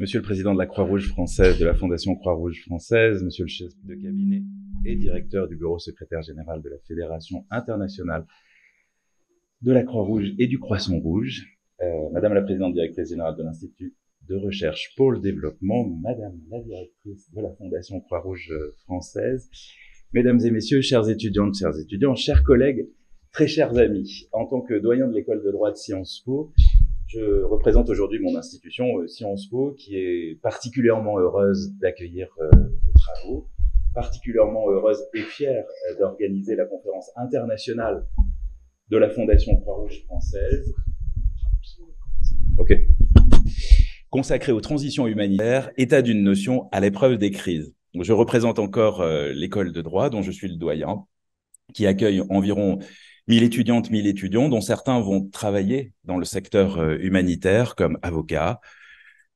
Monsieur le Président de la Croix-Rouge française, de la Fondation Croix-Rouge française, Monsieur le chef de cabinet et directeur du bureau secrétaire général de la Fédération internationale de la Croix-Rouge et du Croissant-Rouge, Madame la Présidente directrice générale de l'Institut de recherche pour le développement, Madame la directrice de la Fondation Croix-Rouge française, Mesdames et Messieurs, chères étudiantes, chers collègues, très chers amis, en tant que doyen de l'école de droit de Sciences Po, je représente aujourd'hui mon institution Sciences Po, qui est particulièrement heureuse d'accueillir vos travaux, particulièrement heureuse et fière d'organiser la conférence internationale de la Fondation Croix-Rouge française, consacrée aux transitions humanitaires, état d'une notion à l'épreuve des crises. Je représente encore l'école de droit, dont je suis le doyen, qui accueille environ 1000 étudiantes, 1000 étudiants, dont certains vont travailler dans le secteur humanitaire comme avocats,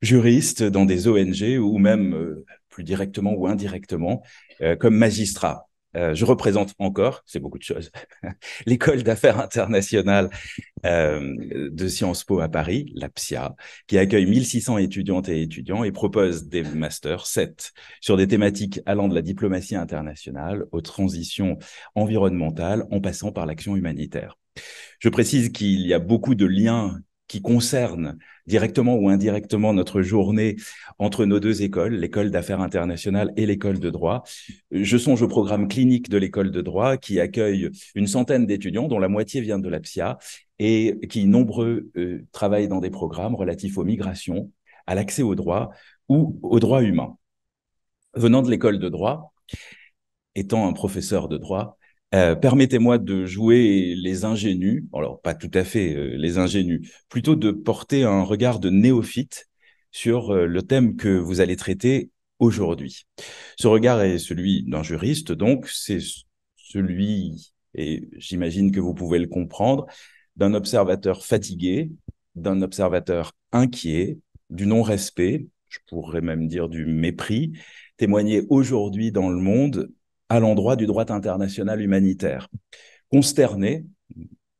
juristes dans des ONG ou même plus directement ou indirectement comme magistrats. Je représente encore, c'est beaucoup de choses, l'école d'affaires internationales de Sciences Po à Paris, la PSIA, qui accueille 1600 étudiantes et étudiants et propose des masters 7 sur des thématiques allant de la diplomatie internationale aux transitions environnementales en passant par l'action humanitaire. Je précise qu'il y a beaucoup de liens qui concernent directement ou indirectement notre journée entre nos deux écoles, l'école d'affaires internationales et l'école de droit. Je songe au programme clinique de l'école de droit qui accueille une centaine d'étudiants, dont la moitié vient de la PSIA, et qui, nombreux, travaillent dans des programmes relatifs aux migrations, à l'accès au droit ou aux droits humains. Venant de l'école de droit, étant un professeur de droit, permettez-moi de jouer les ingénus, alors pas tout à fait les ingénus, plutôt de porter un regard de néophyte sur le thème que vous allez traiter aujourd'hui. Ce regard est celui d'un juriste, donc c'est celui, et j'imagine que vous pouvez le comprendre, d'un observateur fatigué, d'un observateur inquiet, du non-respect, je pourrais même dire du mépris, témoigné aujourd'hui dans le monde à l'endroit du droit international humanitaire. Consterné,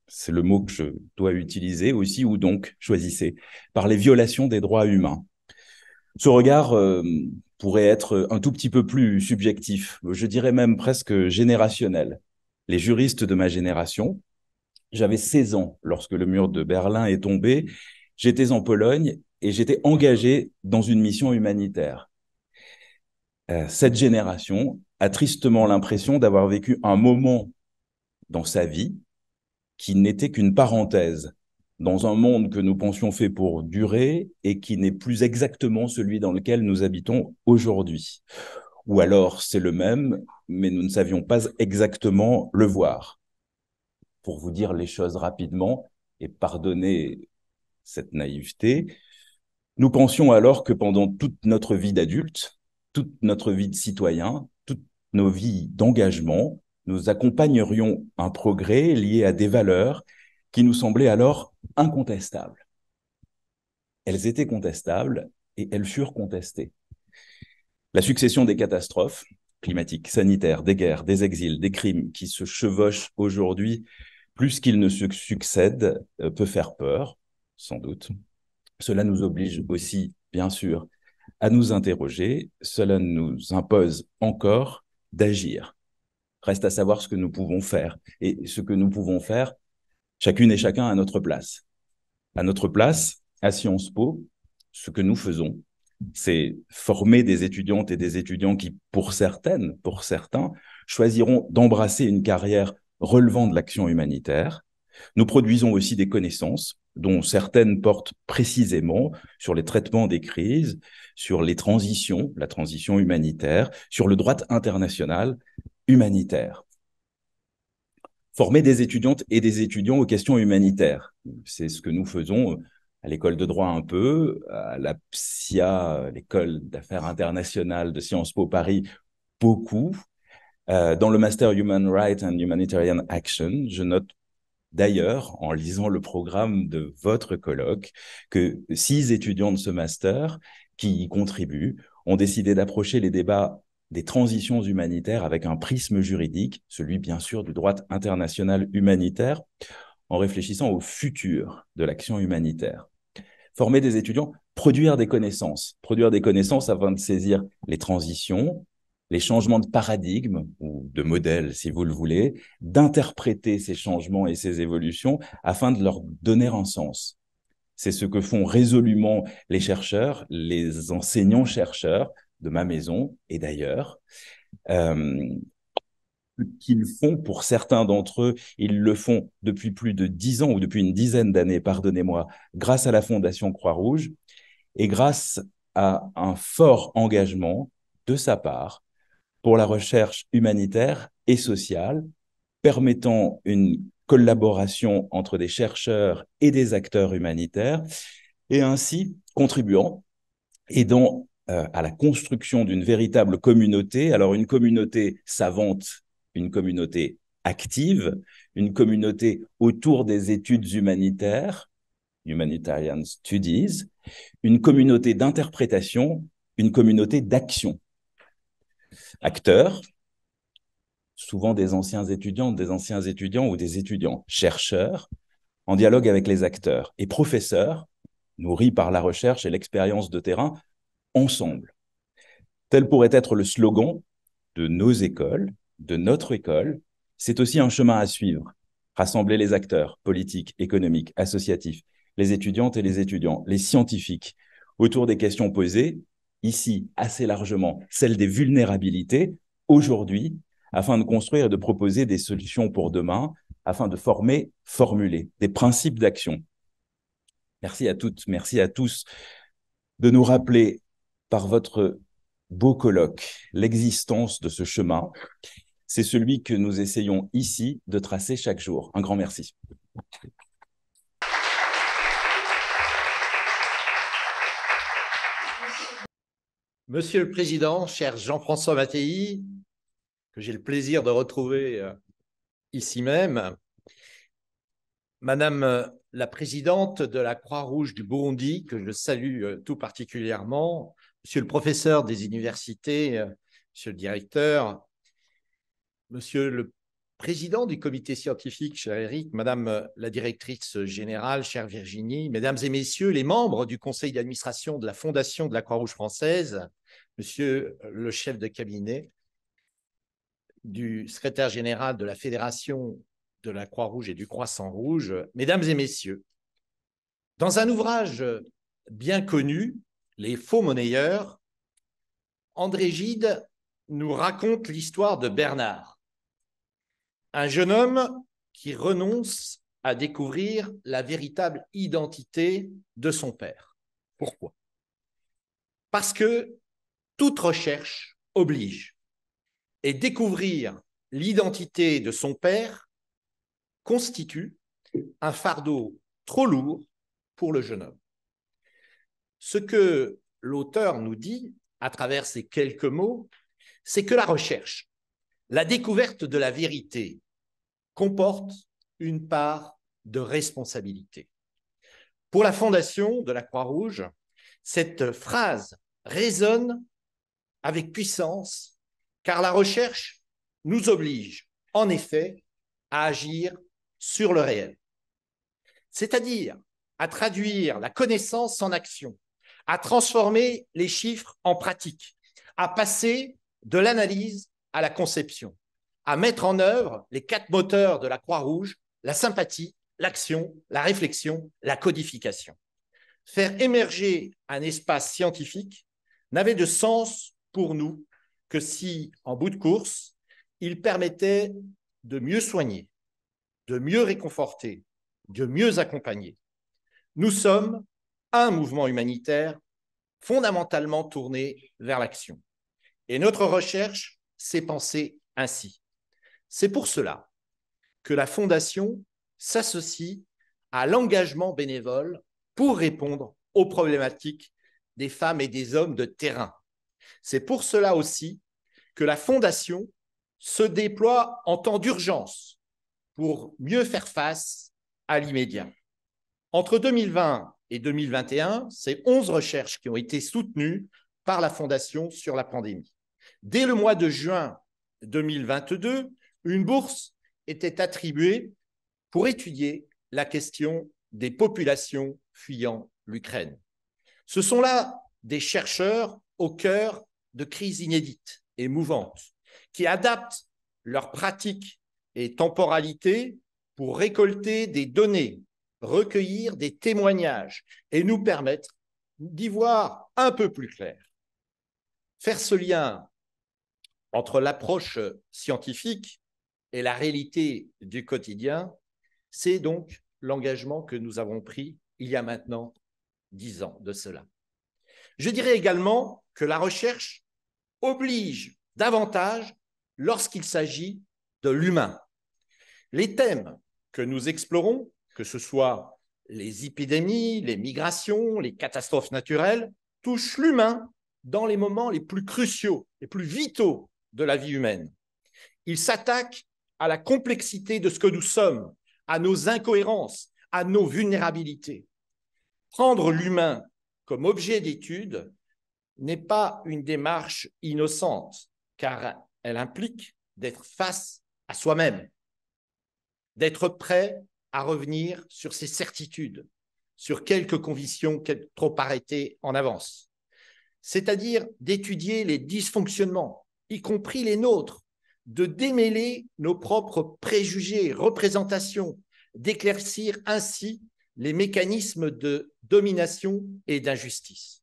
c'est le mot que je dois utiliser aussi, ou donc choisissez, par les violations des droits humains. Ce regard pourrait être un tout petit peu plus subjectif, je dirais même presque générationnel. Les juristes de ma génération, j'avais 16 ans lorsque le mur de Berlin est tombé, j'étais en Pologne et j'étais engagé dans une mission humanitaire. Cette génération a tristement l'impression d'avoir vécu un moment dans sa vie qui n'était qu'une parenthèse, dans un monde que nous pensions fait pour durer et qui n'est plus exactement celui dans lequel nous habitons aujourd'hui. Ou alors c'est le même, mais nous ne savions pas exactement le voir. Pour vous dire les choses rapidement, et pardonnez cette naïveté, nous pensions alors que pendant toute notre vie d'adulte, toute notre vie de citoyen, toutes nos vies d'engagement, nous accompagnerions un progrès lié à des valeurs qui nous semblaient alors incontestables. Elles étaient contestables et elles furent contestées. La succession des catastrophes climatiques, sanitaires, des guerres, des exils, des crimes qui se chevauchent aujourd'hui plus qu'ils ne se succèdent peut faire peur, sans doute. Cela nous oblige aussi, bien sûr, à nous interroger. Cela nous impose encore d'agir. Reste à savoir ce que nous pouvons faire. Et ce que nous pouvons faire, chacune et chacun à notre place. À notre place, à Sciences Po, ce que nous faisons, c'est former des étudiantes et des étudiants qui, pour certaines, pour certains, choisiront d'embrasser une carrière relevant de l'action humanitaire. Nous produisons aussi des connaissances dont certaines portent précisément sur les traitements des crises, sur les transitions, la transition humanitaire, sur le droit international humanitaire. Former des étudiantes et des étudiants aux questions humanitaires, c'est ce que nous faisons à l'école de droit un peu, à la PSIA, l'école d'affaires internationales de Sciences Po Paris, beaucoup. Dans le Master Human Rights and Humanitarian Action, je note d'ailleurs, en lisant le programme de votre colloque, que 6 étudiants de ce master qui y contribuent ont décidé d'approcher les débats des transitions humanitaires avec un prisme juridique, celui bien sûr du droit international humanitaire, en réfléchissant au futur de l'action humanitaire. Former des étudiants produire des connaissances afin de saisir les transitions, les changements de paradigme ou de modèle, si vous le voulez, d'interpréter ces changements et ces évolutions afin de leur donner un sens. C'est ce que font résolument les chercheurs, les enseignants-chercheurs de ma maison et d'ailleurs. Qu'ils font, pour certains d'entre eux, ils le font depuis plus de 10 ans ou depuis une dizaine d'années, pardonnez-moi, grâce à la Fondation Croix-Rouge et grâce à un fort engagement de sa part pour la recherche humanitaire et sociale, permettant une collaboration entre des chercheurs et des acteurs humanitaires, et ainsi contribuant, aidant à la construction d'une véritable communauté. Alors une communauté savante, une communauté active, une communauté autour des études humanitaires, Humanitarian Studies, une communauté d'interprétation, une communauté d'action. Acteurs, souvent des anciens étudiants ou des étudiants chercheurs, en dialogue avec les acteurs, et professeurs, nourris par la recherche et l'expérience de terrain, ensemble. Tel pourrait être le slogan de nos écoles, de notre école. C'est aussi un chemin à suivre. Rassembler les acteurs politiques, économiques, associatifs, les étudiantes et les étudiants, les scientifiques, autour des questions posées, ici assez largement celles des vulnérabilités, aujourd'hui, afin de construire et de proposer des solutions pour demain, afin de formuler des principes d'action. Merci à toutes, merci à tous de nous rappeler par votre beau colloque l'existence de ce chemin. C'est celui que nous essayons ici de tracer chaque jour. Un grand merci. Monsieur le Président, cher Jean-François Mattei, que j'ai le plaisir de retrouver ici même, Madame la Présidente de la Croix-Rouge du Burundi, que je salue tout particulièrement, Monsieur le Professeur des universités, Monsieur le Directeur, Monsieur le Président du Comité scientifique, cher Eric, Madame la Directrice générale, chère Virginie, Mesdames et Messieurs les membres du Conseil d'administration de la Fondation de la Croix-Rouge française, Monsieur le chef de cabinet du secrétaire général de la Fédération de la Croix-Rouge et du Croissant-Rouge, Mesdames et Messieurs, dans un ouvrage bien connu, Les faux monnayeurs, André Gide nous raconte l'histoire de Bernard, un jeune homme qui renonce à découvrir la véritable identité de son père. Pourquoi? Parce que toute recherche oblige. Et découvrir l'identité de son père constitue un fardeau trop lourd pour le jeune homme. Ce que l'auteur nous dit à travers ces quelques mots, c'est que la recherche, la découverte de la vérité comporte une part de responsabilité. Pour la Fondation de la Croix-Rouge, cette phrase résonne avec puissance, car la recherche nous oblige, en effet, à agir sur le réel. C'est-à-dire à traduire la connaissance en action, à transformer les chiffres en pratique, à passer de l'analyse à la conception, à mettre en œuvre les 4 moteurs de la Croix-Rouge, la sympathie, l'action, la réflexion, la codification. Faire émerger un espace scientifique n'avait de sens pour nous que si, en bout de course, il permettait de mieux soigner, de mieux réconforter, de mieux accompagner. Nous sommes un mouvement humanitaire fondamentalement tourné vers l'action. Et notre recherche s'est pensée ainsi. C'est pour cela que la Fondation s'associe à l'engagement bénévole pour répondre aux problématiques des femmes et des hommes de terrain. C'est pour cela aussi que la Fondation se déploie en temps d'urgence pour mieux faire face à l'immédiat. Entre 2020 et 2021, c'est 11 recherches qui ont été soutenues par la Fondation sur la pandémie. Dès le mois de juin 2022, une bourse était attribuée pour étudier la question des populations fuyant l'Ukraine. Ce sont là des chercheurs au cœur de crises inédites et mouvantes qui adaptent leurs pratiques et temporalités pour récolter des données, recueillir des témoignages et nous permettre d'y voir un peu plus clair. Faire ce lien entre l'approche scientifique et la réalité du quotidien, c'est donc l'engagement que nous avons pris il y a maintenant 10 ans de cela. Je dirais également que la recherche oblige davantage lorsqu'il s'agit de l'humain. Les thèmes que nous explorons, que ce soit les épidémies, les migrations, les catastrophes naturelles, touchent l'humain dans les moments les plus cruciaux, les plus vitaux de la vie humaine. Ils s'attaquent à la complexité de ce que nous sommes, à nos incohérences, à nos vulnérabilités. Prendre l'humain comme objet d'étude n'est pas une démarche innocente, car elle implique d'être face à soi-même, d'être prêt à revenir sur ses certitudes, sur quelques convictions trop arrêtées en avance, c'est-à-dire d'étudier les dysfonctionnements, y compris les nôtres, de démêler nos propres préjugés, représentations, d'éclaircir ainsi les mécanismes de domination et d'injustice.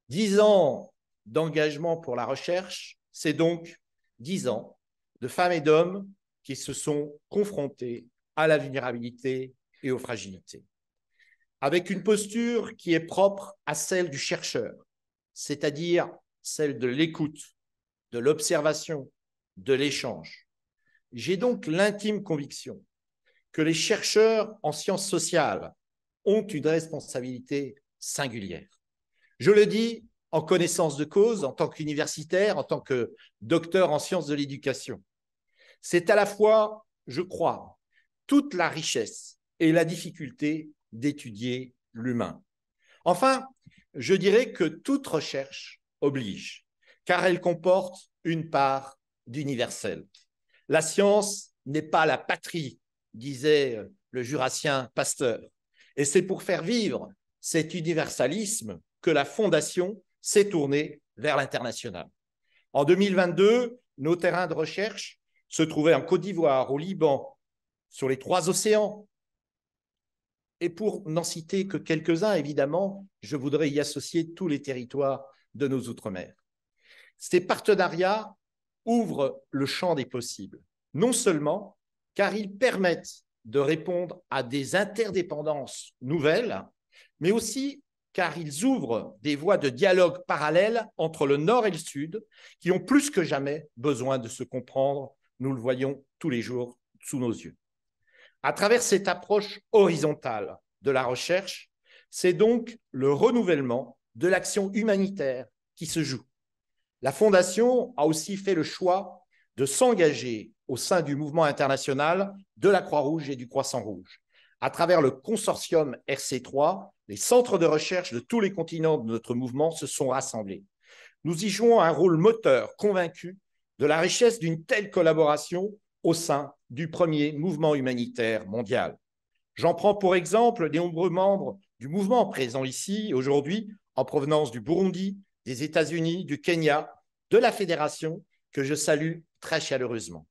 10 ans d'engagement pour la recherche, c'est donc 10 ans de femmes et d'hommes qui se sont confrontés à la vulnérabilité et aux fragilités, avec une posture qui est propre à celle du chercheur, c'est-à-dire celle de l'écoute, de l'observation, de l'échange. J'ai donc l'intime conviction que les chercheurs en sciences sociales ont une responsabilité singulière. Je le dis en connaissance de cause, en tant qu'universitaire, en tant que docteur en sciences de l'éducation. C'est à la fois, je crois, toute la richesse et la difficulté d'étudier l'humain. Enfin, je dirais que toute recherche oblige, car elle comporte une part d'universel. La science n'est pas la patrie, disait le jurassien Pasteur. Et c'est pour faire vivre cet universalisme que la Fondation s'est tournée vers l'international. En 2022, nos terrains de recherche se trouvaient en Côte d'Ivoire, au Liban, sur les 3 océans. Et pour n'en citer que quelques-uns, évidemment, je voudrais y associer tous les territoires de nos outre-mer. Ces partenariats ouvrent le champ des possibles, non seulement car ils permettent de répondre à des interdépendances nouvelles, mais aussi car ils ouvrent des voies de dialogue parallèles entre le Nord et le Sud, qui ont plus que jamais besoin de se comprendre. Nous le voyons tous les jours sous nos yeux. À travers cette approche horizontale de la recherche, c'est donc le renouvellement de l'action humanitaire qui se joue. La Fondation a aussi fait le choix de s'engager au sein du mouvement international de la Croix-Rouge et du Croissant-Rouge. À travers le consortium RC3, les centres de recherche de tous les continents de notre mouvement se sont rassemblés. Nous y jouons un rôle moteur convaincu de la richesse d'une telle collaboration au sein du premier mouvement humanitaire mondial. J'en prends pour exemple les nombreux membres du mouvement présents ici aujourd'hui en provenance du Burundi, des États-Unis, du Kenya, de la Fédération, que je salue très chaleureusement.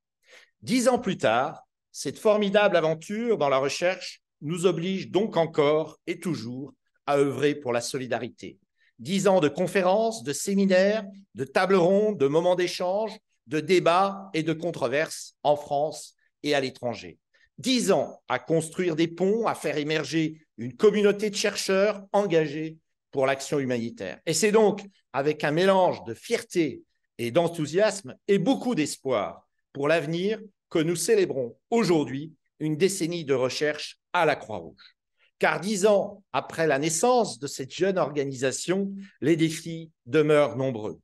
10 ans plus tard, cette formidable aventure dans la recherche nous oblige donc encore et toujours à œuvrer pour la solidarité. 10 ans de conférences, de séminaires, de tables rondes, de moments d'échange, de débats et de controverses en France et à l'étranger. 10 ans à construire des ponts, à faire émerger une communauté de chercheurs engagés pour l'action humanitaire. Et c'est donc avec un mélange de fierté et d'enthousiasme et beaucoup d'espoir pour l'avenir que nous célébrons aujourd'hui une décennie de recherche à la Croix-Rouge. Car 10 ans après la naissance de cette jeune organisation, les défis demeurent nombreux.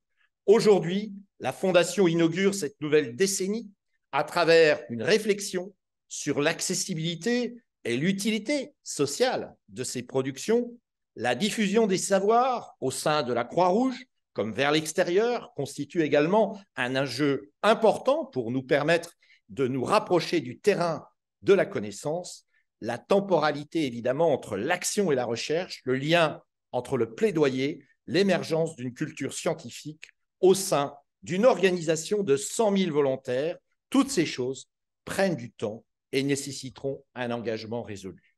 Aujourd'hui, la Fondation inaugure cette nouvelle décennie à travers une réflexion sur l'accessibilité et l'utilité sociale de ces productions, la diffusion des savoirs au sein de la Croix-Rouge, comme vers l'extérieur, constitue également un enjeu important pour nous permettre de nous rapprocher du terrain de la connaissance, la temporalité évidemment entre l'action et la recherche, le lien entre le plaidoyer, l'émergence d'une culture scientifique au sein d'une organisation de 100 000 volontaires. Toutes ces choses prennent du temps et nécessiteront un engagement résolu.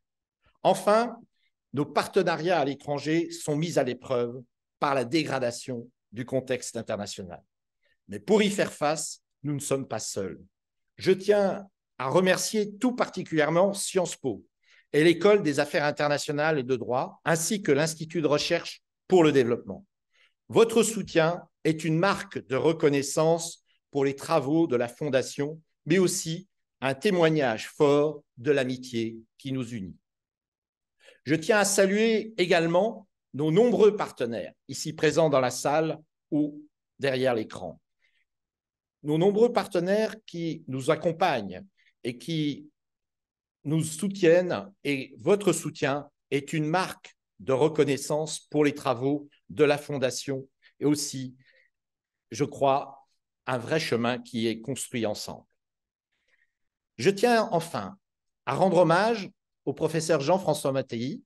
Enfin, nos partenariats à l'étranger sont mis à l'épreuve par la dégradation du contexte international. Mais pour y faire face, nous ne sommes pas seuls. Je tiens à remercier tout particulièrement Sciences Po et l'École des affaires internationales et de droit, ainsi que l'Institut de recherche pour le développement. Votre soutien est une marque de reconnaissance pour les travaux de la Fondation, mais aussi un témoignage fort de l'amitié qui nous unit. Je tiens à saluer également nos nombreux partenaires, ici présents dans la salle ou derrière l'écran. Nos nombreux partenaires qui nous accompagnent et qui nous soutiennent, et votre soutien est une marque de reconnaissance pour les travaux de la Fondation et aussi, je crois, un vrai chemin qui est construit ensemble. Je tiens enfin à rendre hommage au professeur Jean-François Mattei,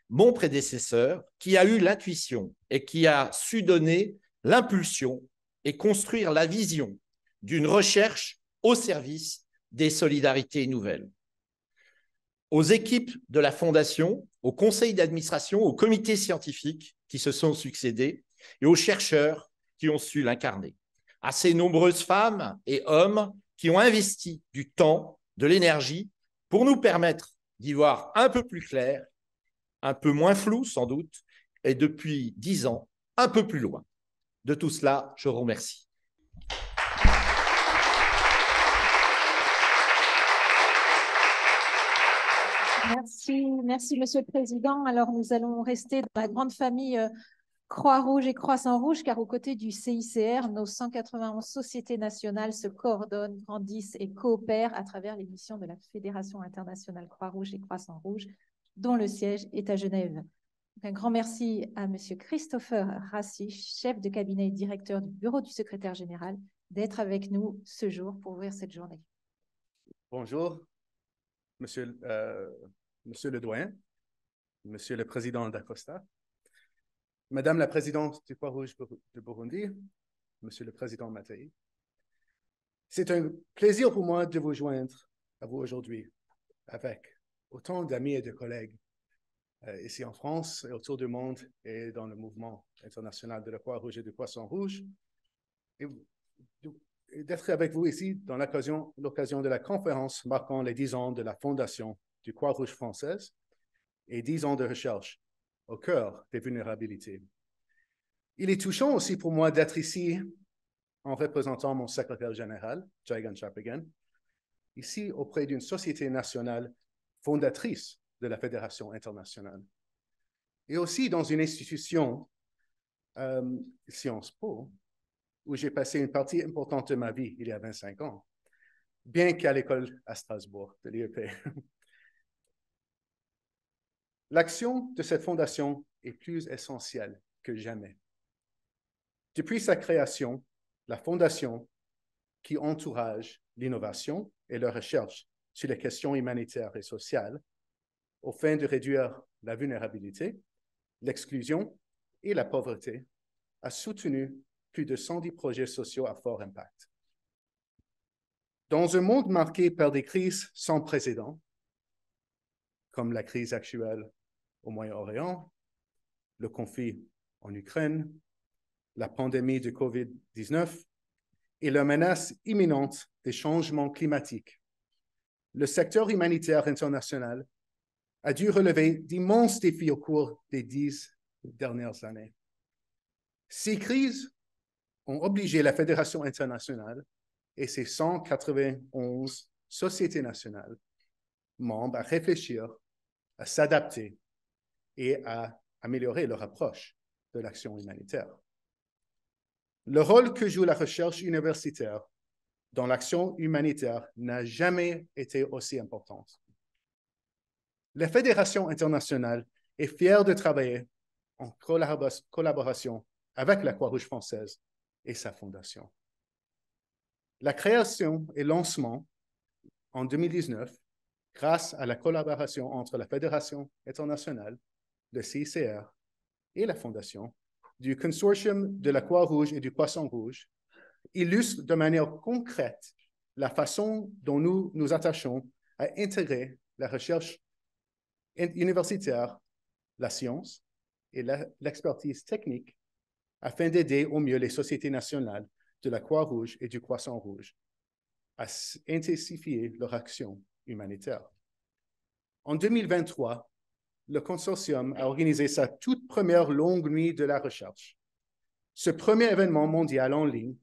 mon prédécesseur, qui a eu l'intuition et qui a su donner l'impulsion et construire la vision d'une recherche au service des solidarités nouvelles. Aux équipes de la Fondation, au conseil d'administration, aux comités scientifiques qui se sont succédés et aux chercheurs qui ont su l'incarner. À ces nombreuses femmes et hommes qui ont investi du temps, de l'énergie pour nous permettre d'y voir un peu plus clair, un peu moins flou sans doute, et depuis 10 ans, un peu plus loin. De tout cela, je vous remercie. Merci, Monsieur le Président. Alors, nous allons rester dans la grande famille Croix-Rouge et Croissant-Rouge, car aux côtés du CICR, nos 191 sociétés nationales se coordonnent, grandissent et coopèrent à travers les missions de la Fédération internationale Croix-Rouge et Croissant-Rouge, dont le siège est à Genève. Donc, un grand merci à Monsieur Christopher Rassi, chef de cabinet et directeur du bureau du secrétaire général, d'être avec nous ce jour pour ouvrir cette journée. Bonjour, Monsieur le doyen, Monsieur le Président d'Acosta, Madame la Présidente du Croix-Rouge de Burundi, Monsieur le Président Mattei. C'est un plaisir pour moi de vous joindre à vous aujourd'hui avec autant d'amis et de collègues ici en France et autour du monde et dans le mouvement international de la Croix-Rouge et du Croissant-Rouge, et d'être avec vous ici dans l'occasion de la conférence marquant les 10 ans de la fondation du Croix-Rouge française et 10 ans de recherche au cœur des vulnérabilités. Il est touchant aussi pour moi d'être ici en représentant mon secrétaire général, Jaigan Chapagan, ici auprès d'une société nationale fondatrice de la Fédération internationale, et aussi dans une institution, Sciences Po, où j'ai passé une partie importante de ma vie il y a 25 ans, bien qu'à l'école à Strasbourg de l'IEP. L'action de cette fondation est plus essentielle que jamais. Depuis sa création, la fondation qui encourage l'innovation et la recherche sur les questions humanitaires et sociales aux fins de réduire la vulnérabilité, l'exclusion et la pauvreté, a soutenu plus de 110 projets sociaux à fort impact. Dans un monde marqué par des crises sans précédent, comme la crise actuelle au Moyen-Orient, le conflit en Ukraine, la pandémie de COVID-19 et la menace imminente des changements climatiques, le secteur humanitaire international a dû relever d'immenses défis au cours des 10 dernières années. Ces crises ont obligé la Fédération internationale et ses 191 sociétés nationales membres à réfléchir, à s'adapter et à améliorer leur approche de l'action humanitaire. Le rôle que joue la recherche universitaire dans l'action humanitaire n'a jamais été aussi important. La Fédération internationale est fière de travailler en collaboration avec la Croix-Rouge française et sa fondation. La création et lancement en 2019, grâce à la collaboration entre la Fédération internationale, le CICR et la Fondation du Consortium de la Croix-Rouge et du Croissant-Rouge illustrent de manière concrète la façon dont nous nous attachons à intégrer la recherche universitaire, la science et l'expertise technique afin d'aider au mieux les sociétés nationales de la Croix-Rouge et du Croissant-Rouge à intensifier leur action humanitaire. En 2023, le consortium a organisé sa toute première longue nuit de la recherche. Ce premier événement mondial en ligne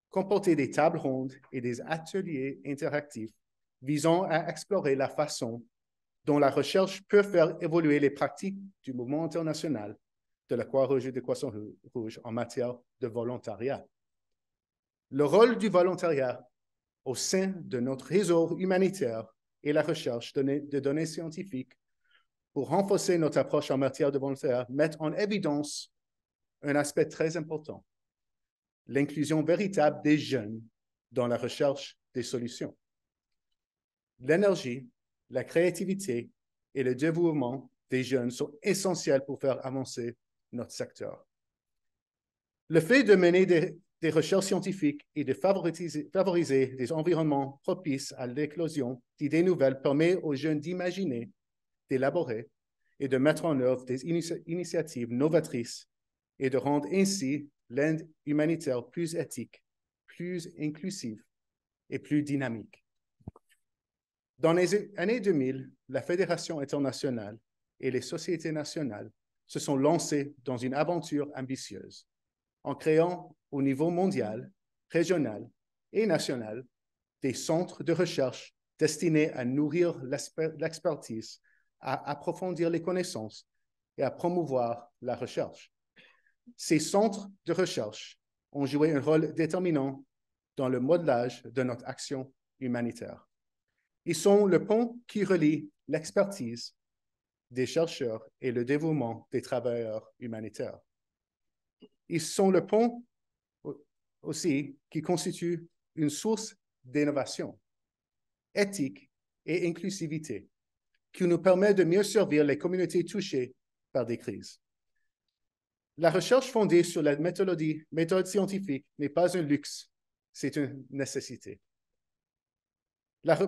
comportait des tables rondes et des ateliers interactifs visant à explorer la façon dont la recherche peut faire évoluer les pratiques du mouvement international de la Croix-Rouge et du Croissant-Rouge en matière de volontariat. Le rôle du volontariat au sein de notre réseau humanitaire et la recherche de données scientifiques pour renforcer notre approche en matière de volontariat met en évidence un aspect très important, l'inclusion véritable des jeunes dans la recherche des solutions. L'énergie, la créativité et le dévouement des jeunes sont essentiels pour faire avancer notre secteur. Le fait de mener des recherches scientifiques et de favoriser des environnements propices à l'éclosion d'idées nouvelles permet aux jeunes d'imaginer, d'élaborer et de mettre en œuvre des initiatives novatrices et de rendre ainsi l'aide humanitaire plus éthique, plus inclusive et plus dynamique. Dans les années 2000, la Fédération internationale et les sociétés nationales se sont lancées dans une aventure ambitieuse en créant au niveau mondial, régional et national des centres de recherche destinés à nourrir l'expertise, à approfondir les connaissances et à promouvoir la recherche. Ces centres de recherche ont joué un rôle déterminant dans le modelage de notre action humanitaire. Ils sont le pont qui relie l'expertise des chercheurs et le dévouement des travailleurs humanitaires. Ils sont le pont aussi qui constitue une source d'innovation, éthique et inclusivité qui nous permet de mieux servir les communautés touchées par des crises. La recherche fondée sur la méthode scientifique n'est pas un luxe, c'est une nécessité.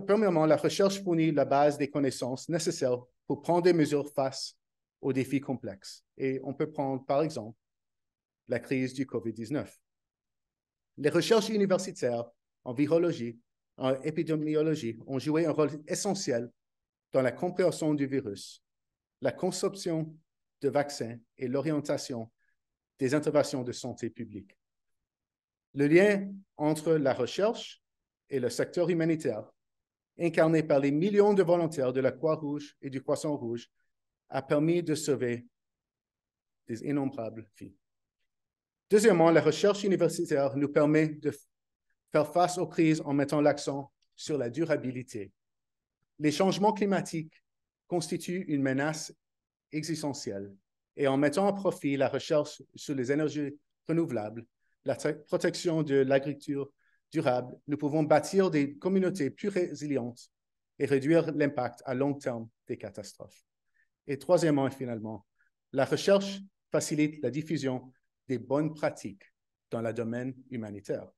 Premièrement, la recherche fournit la base des connaissances nécessaires pour prendre des mesures face aux défis complexes. Et on peut prendre, par exemple, la crise du COVID-19. Les recherches universitaires en virologie, en épidémiologie, ont joué un rôle essentiel dans la compréhension du virus, la conception de vaccins et l'orientation des interventions de santé publique. Le lien entre la recherche et le secteur humanitaire, incarné par les millions de volontaires de la Croix-Rouge et du Croissant-Rouge, a permis de sauver des innombrables vies. Deuxièmement, la recherche universitaire nous permet de faire face aux crises en mettant l'accent sur la durabilité. Les changements climatiques constituent une menace existentielle et en mettant à profit la recherche sur les énergies renouvelables, la protection de l'agriculture durable, nous pouvons bâtir des communautés plus résilientes et réduire l'impact à long terme des catastrophes. Et troisièmement et finalement, la recherche facilite la diffusion des bonnes pratiques dans le domaine humanitaire.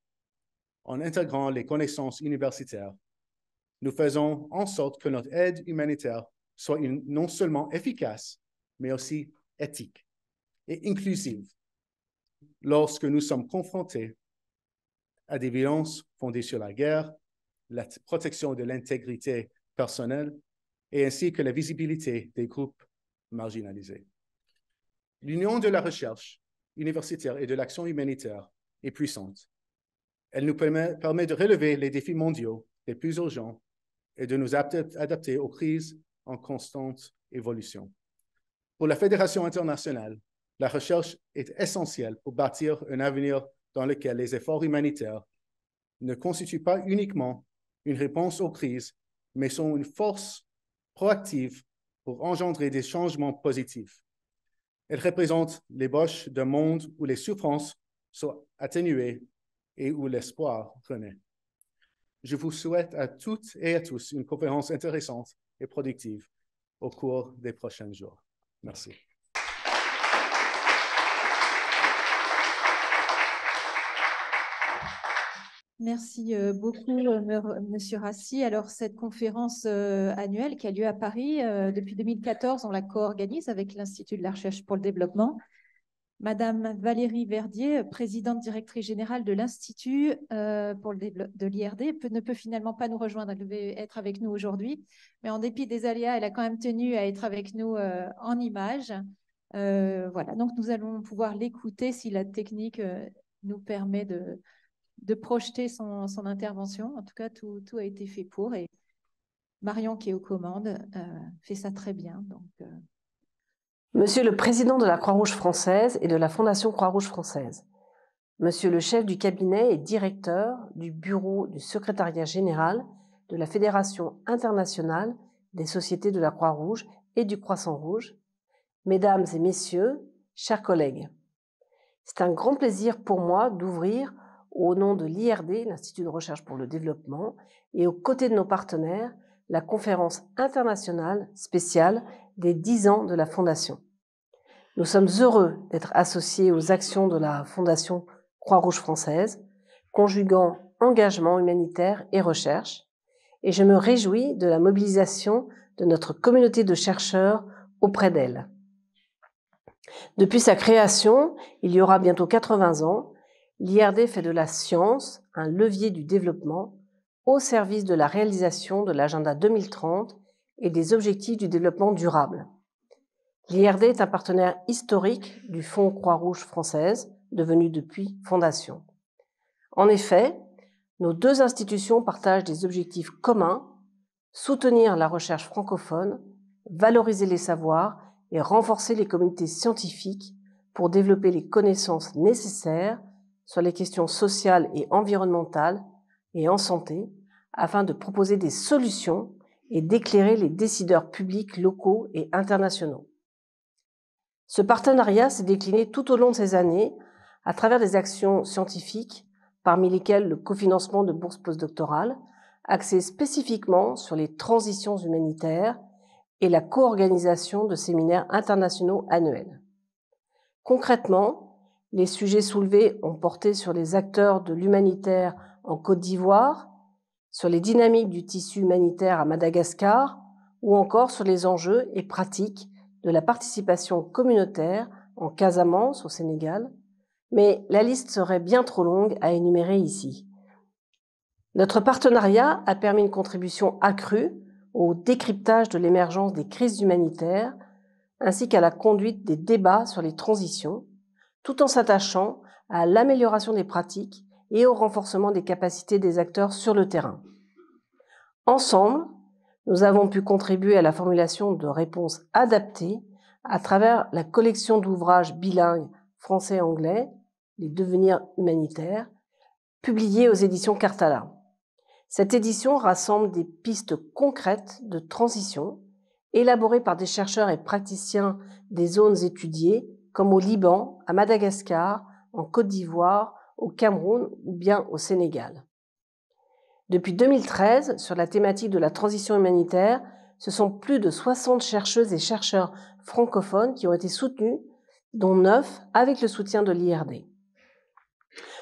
En intégrant les connaissances universitaires, nous faisons en sorte que notre aide humanitaire soit non seulement efficace, mais aussi éthique et inclusive lorsque nous sommes confrontés à des violences fondées sur la guerre, la protection de l'intégrité personnelle et ainsi que la visibilité des groupes marginalisés. L'union de la recherche universitaire et de l'action humanitaire est puissante. Elle nous permet de relever les défis mondiaux les plus urgents et de nous adapter aux crises en constante évolution. Pour la Fédération internationale, la recherche est essentielle pour bâtir un avenir dans lequel les efforts humanitaires ne constituent pas uniquement une réponse aux crises, mais sont une force proactive pour engendrer des changements positifs. Elle représente l'ébauche d'un monde où les souffrances sont atténuées et où l'espoir renaît. Je vous souhaite à toutes et à tous une conférence intéressante et productive au cours des prochains jours. Merci. Merci beaucoup, Monsieur Rassi. Alors, cette conférence annuelle qui a lieu à Paris depuis 2014, on la co-organise avec l'Institut de la recherche pour le développement. Madame Valérie Verdier, présidente directrice générale de l'Institut de l'IRD, ne peut finalement pas nous rejoindre. Elle devait être avec nous aujourd'hui, mais en dépit des aléas, elle a quand même tenu à être avec nous en images. Voilà, donc nous allons pouvoir l'écouter si la technique nous permet de projeter son intervention. En tout cas, tout a été fait pour. Et Marion, qui est aux commandes, fait ça très bien. Donc, Monsieur le Président de la Croix-Rouge française et de la Fondation Croix-Rouge française, Monsieur le chef du cabinet et directeur du bureau du secrétariat général de la Fédération internationale des sociétés de la Croix-Rouge et du Croissant-Rouge, Mesdames et Messieurs, chers collègues, c'est un grand plaisir pour moi d'ouvrir, au nom de l'IRD, l'Institut de recherche pour le développement, et aux côtés de nos partenaires, la conférence internationale spéciale des 10 ans de la Fondation. Nous sommes heureux d'être associés aux actions de la Fondation Croix-Rouge française, conjuguant engagement humanitaire et recherche, et je me réjouis de la mobilisation de notre communauté de chercheurs auprès d'elle. Depuis sa création, il y aura bientôt 80 ans, l'IRD fait de la science un levier du développement au service de la réalisation de l'agenda 2030 et des objectifs du développement durable. L'IRD est un partenaire historique du Fonds Croix-Rouge française, devenu depuis Fondation. En effet, nos deux institutions partagent des objectifs communs, soutenir la recherche francophone, valoriser les savoirs et renforcer les communautés scientifiques pour développer les connaissances nécessaires sur les questions sociales et environnementales et en santé, afin de proposer des solutions et d'éclairer les décideurs publics locaux et internationaux. Ce partenariat s'est décliné tout au long de ces années à travers des actions scientifiques, parmi lesquelles le cofinancement de bourses postdoctorales, axées spécifiquement sur les transitions humanitaires et la co-organisation de séminaires internationaux annuels. Concrètement, les sujets soulevés ont porté sur les acteurs de l'humanitaire en Côte d'Ivoire, sur les dynamiques du tissu humanitaire à Madagascar ou encore sur les enjeux et pratiques de la participation communautaire en Casamance au Sénégal, mais la liste serait bien trop longue à énumérer ici. Notre partenariat a permis une contribution accrue au décryptage de l'émergence des crises humanitaires ainsi qu'à la conduite des débats sur les transitions, tout en s'attachant à l'amélioration des pratiques et au renforcement des capacités des acteurs sur le terrain. Ensemble, nous avons pu contribuer à la formulation de réponses adaptées à travers la collection d'ouvrages bilingues français-anglais, Les devenirs humanitaires, publiés aux éditions Cartala. Cette édition rassemble des pistes concrètes de transition élaborées par des chercheurs et praticiens des zones étudiées, comme au Liban, à Madagascar, en Côte d'Ivoire, au Cameroun ou bien au Sénégal. Depuis 2013, sur la thématique de la transition humanitaire, ce sont plus de 60 chercheuses et chercheurs francophones qui ont été soutenus, dont 9 avec le soutien de l'IRD.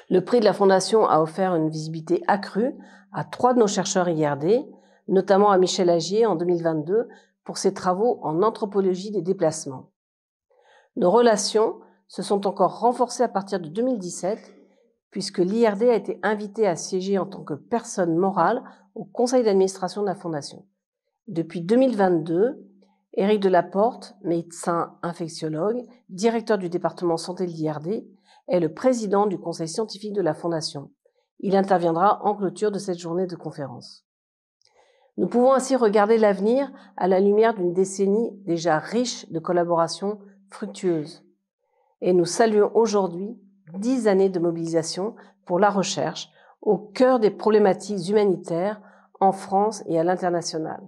Le prix de la Fondation a offert une visibilité accrue à 3 de nos chercheurs IRD, notamment à Michel Agier en 2022 pour ses travaux en anthropologie des déplacements. Nos relations se sont encore renforcées à partir de 2017, puisque l'IRD a été invité à siéger en tant que personne morale au conseil d'administration de la Fondation. Depuis 2022, Éric Delaporte, médecin infectiologue, directeur du département santé de l'IRD, est le président du conseil scientifique de la Fondation. Il interviendra en clôture de cette journée de conférence. Nous pouvons ainsi regarder l'avenir à la lumière d'une décennie déjà riche de collaborations fructueuses. Et nous saluons aujourd'hui 10 années de mobilisation pour la recherche au cœur des problématiques humanitaires en France et à l'international.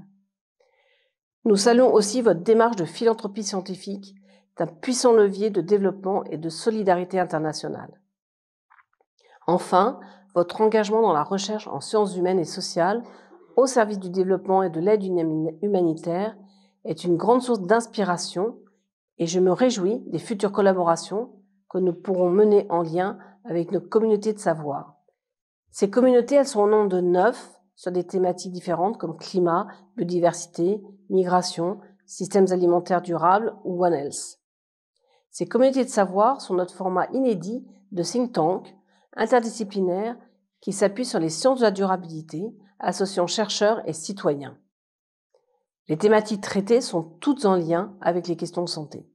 Nous saluons aussi votre démarche de philanthropie scientifique, d'un puissant levier de développement et de solidarité internationale. Enfin, votre engagement dans la recherche en sciences humaines et sociales, au service du développement et de l'aide humanitaire, est une grande source d'inspiration et je me réjouis des futures collaborations que nous pourrons mener en lien avec nos communautés de savoir. Ces communautés, elles sont au nombre de 9 sur des thématiques différentes comme climat, biodiversité, migration, systèmes alimentaires durables ou One Health. Ces communautés de savoir sont notre format inédit de think tank interdisciplinaire qui s'appuie sur les sciences de la durabilité, associant chercheurs et citoyens. Les thématiques traitées sont toutes en lien avec les questions de santé.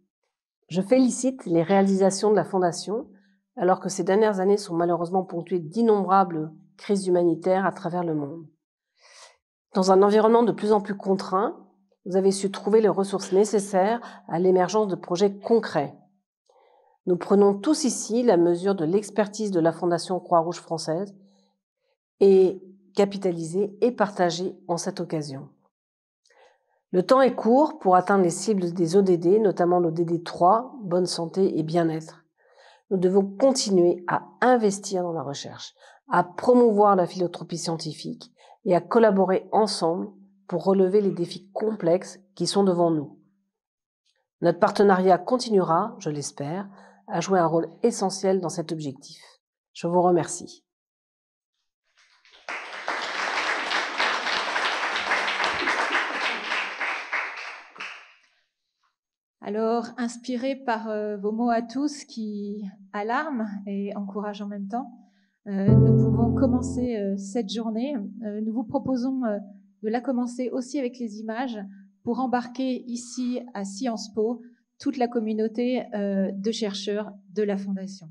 Je félicite les réalisations de la Fondation, alors que ces dernières années sont malheureusement ponctuées d'innombrables crises humanitaires à travers le monde. Dans un environnement de plus en plus contraint, vous avez su trouver les ressources nécessaires à l'émergence de projets concrets. Nous prenons tous ici la mesure de l'expertise de la Fondation Croix-Rouge française et capitaliser et partager en cette occasion. Le temps est court pour atteindre les cibles des ODD, notamment l'ODD 3, bonne santé et bien-être. Nous devons continuer à investir dans la recherche, à promouvoir la philanthropie scientifique et à collaborer ensemble pour relever les défis complexes qui sont devant nous. Notre partenariat continuera, je l'espère, à jouer un rôle essentiel dans cet objectif. Je vous remercie. Alors, inspiré par vos mots à tous qui alarment et encouragent en même temps, nous pouvons commencer cette journée. Nous vous proposons de la commencer aussi avec les images pour embarquer ici à Sciences Po toute la communauté de chercheurs de la Fondation.